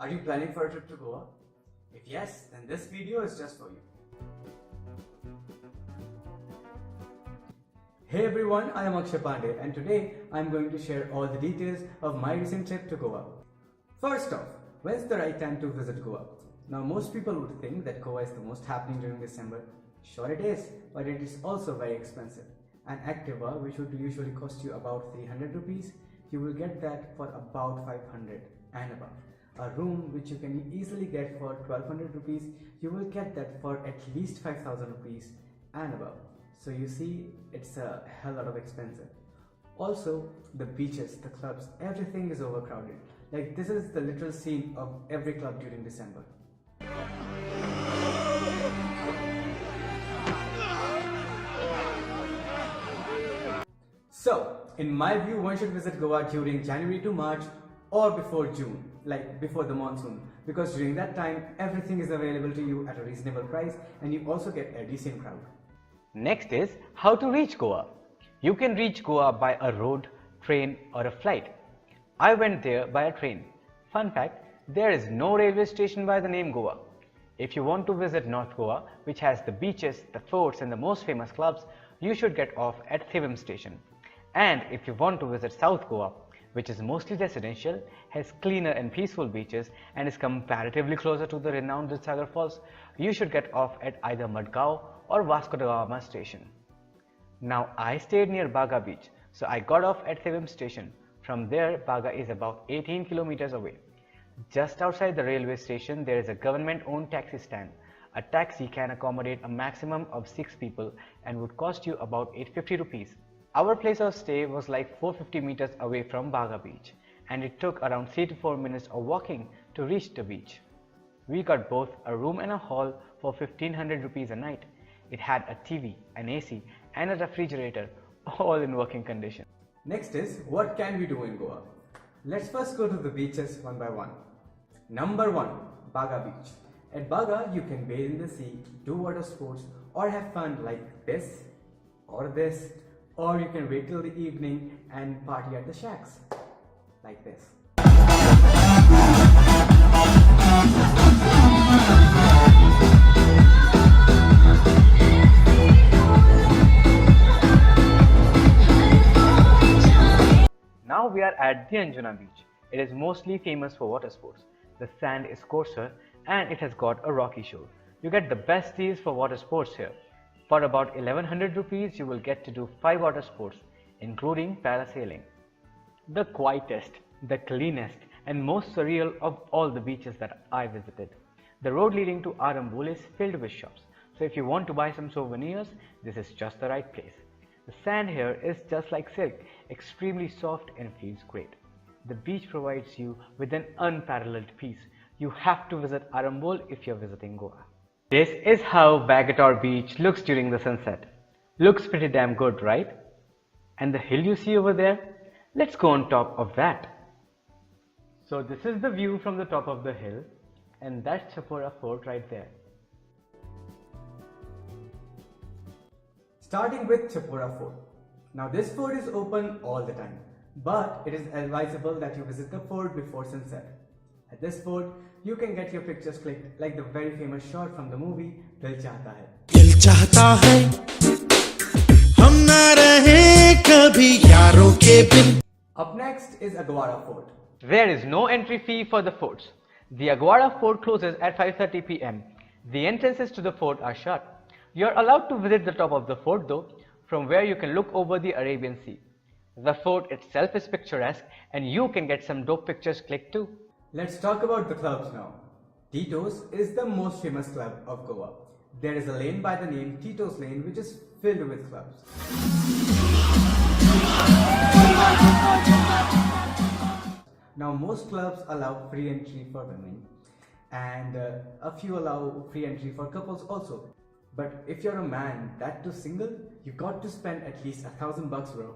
Are you planning for a trip to Goa? If yes, then this video is just for you. Hey everyone, I am Akshay Pandey and today I am going to share all the details of my recent trip to Goa. First off, when's the right time to visit Goa? Now most people would think that Goa is the most happening during December. Sure it is, but it is also very expensive. An Activa, which would usually cost you about 300 rupees, you will get that for about 500 and above. A room which you can easily get for 1200 rupees, you will get that for at least 5000 rupees and above. So you see, it's a hell lot of expensive. Also, the beaches, the clubs, everything is overcrowded. Like this is the literal scene of every club during December. So, in my view, one should visit Goa during January to March or before June, like before the monsoon, because during that time everything is available to you at a reasonable price and you also get a decent crowd. Next is how to reach Goa. You can reach Goa by a road, train or a flight. I went there by a train. Fun fact, there is no railway station by the name Goa. If you want to visit North Goa, which has the beaches, the forts and the most famous clubs, you should get off at Thivim station. And if you want to visit South Goa, which is mostly residential, has cleaner and peaceful beaches and is comparatively closer to the renowned Dudhsagar Falls, you should get off at either Madgaon or Vasco da Gama station. Now I stayed near Baga beach, so I got off at Thivim station. From there, Baga is about 18 kilometers away. Just outside the railway station, there is a government-owned taxi stand. A taxi can accommodate a maximum of 6 people and would cost you about 850 rupees. Our place of stay was like 450 meters away from Baga beach, and it took around 3 to 4 minutes of walking to reach the beach. We got both a room and a hall for 1500 rupees a night. It had a TV, an AC and a refrigerator, all in working condition. Next is, what can we do in Goa? Let's first go to the beaches one by one. Number 1, Baga beach. At Baga, you can bathe in the sea, do water sports or have fun like this or this. Or you can wait till the evening and party at the shacks, like this. Now we are at the Anjuna beach. It is mostly famous for water sports. The sand is coarser and it has got a rocky shore. You get the best deals for water sports here. For about 1100 rupees, you will get to do 5 water sports, including parasailing. The quietest, the cleanest and most surreal of all the beaches that I visited. The road leading to Arambol is filled with shops, so if you want to buy some souvenirs, this is just the right place. The sand here is just like silk, extremely soft and feels great. The beach provides you with an unparalleled peace. You have to visit Arambol if you are visiting Goa. This is how Vagator beach looks during the sunset. Looks pretty damn good, right? And the hill you see over there? Let's go on top of that. So this is the view from the top of the hill, and that's Chapora Fort right there. Starting with Chapora Fort. Now this fort is open all the time, but it is advisable that you visit the fort before sunset. At this fort, you can get your pictures clicked like the very famous shot from the movie Dil Chahta Hai. Dil chahta hai, hum na rahe kabhi yaaron ke bin. Up next is Aguada Fort. There is no entry fee for the forts. The Aguada Fort closes at 5:30 p.m. The entrances to the fort are shut. You are allowed to visit the top of the fort though, from where you can look over the Arabian Sea. The fort itself is picturesque and you can get some dope pictures clicked too. Let's talk about the clubs now. Tito's is the most famous club of Goa. There is a lane by the name Tito's Lane which is filled with clubs. Now most clubs allow free entry for women and a few allow free entry for couples also. But if you're a man, that too single, you got to spend at least $1,000 bro.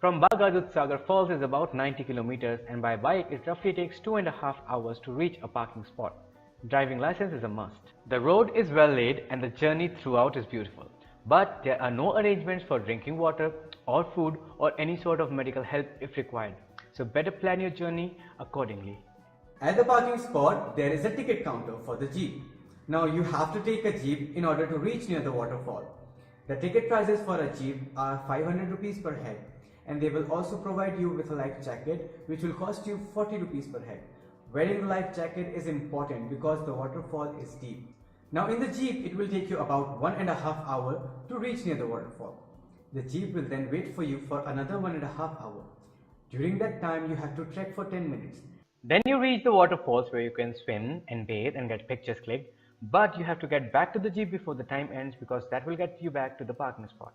From Baga, Dudhsagar Falls is about 90 kilometers and by bike it roughly takes 2.5 hours to reach a parking spot. Driving license is a must. The road is well laid and the journey throughout is beautiful. But there are no arrangements for drinking water or food or any sort of medical help if required. so better plan your journey accordingly. At the parking spot, there is a ticket counter for the jeep. Now you have to take a jeep in order to reach near the waterfall. The ticket prices for a jeep are 500 rupees per head, and they will also provide you with a life jacket which will cost you 40 rupees per head. Wearing the life jacket is important because the waterfall is deep. Now in the jeep, it will take you about 1.5 hours to reach near the waterfall. The jeep will then wait for you for another 1.5 hours. During that time, you have to trek for 10 minutes. Then you reach the waterfalls where you can swim and bathe and get pictures clicked, but you have to get back to the jeep before the time ends because that will get you back to the parking spot.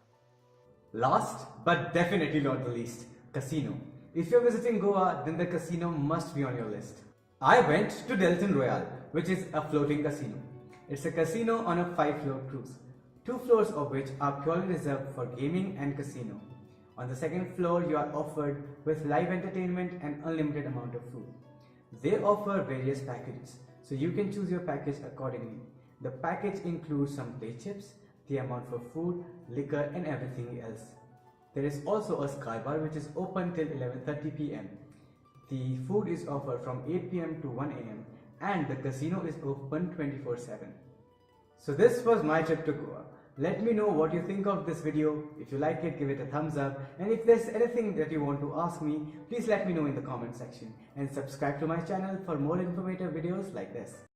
Last but definitely not the least, casino. If you're visiting Goa, then the casino must be on your list. I went to Delton Royale, which is a floating casino. It's a casino on a 5-floor cruise, 2 floors of which are purely reserved for gaming and casino. On the second floor, you are offered with live entertainment and unlimited amount of food. They offer various packages, so you can choose your package accordingly. The package includes some play chips, the amount for food, liquor and everything else. There is also a sky bar which is open till 11:30 p.m. The food is offered from 8 p.m. to 1 a.m. and the casino is open 24/7. So this was my trip to Goa. Let me know what you think of this video. If you like it, give it a thumbs up, and if there's anything that you want to ask me, please let me know in the comment section, and subscribe to my channel for more informative videos like this.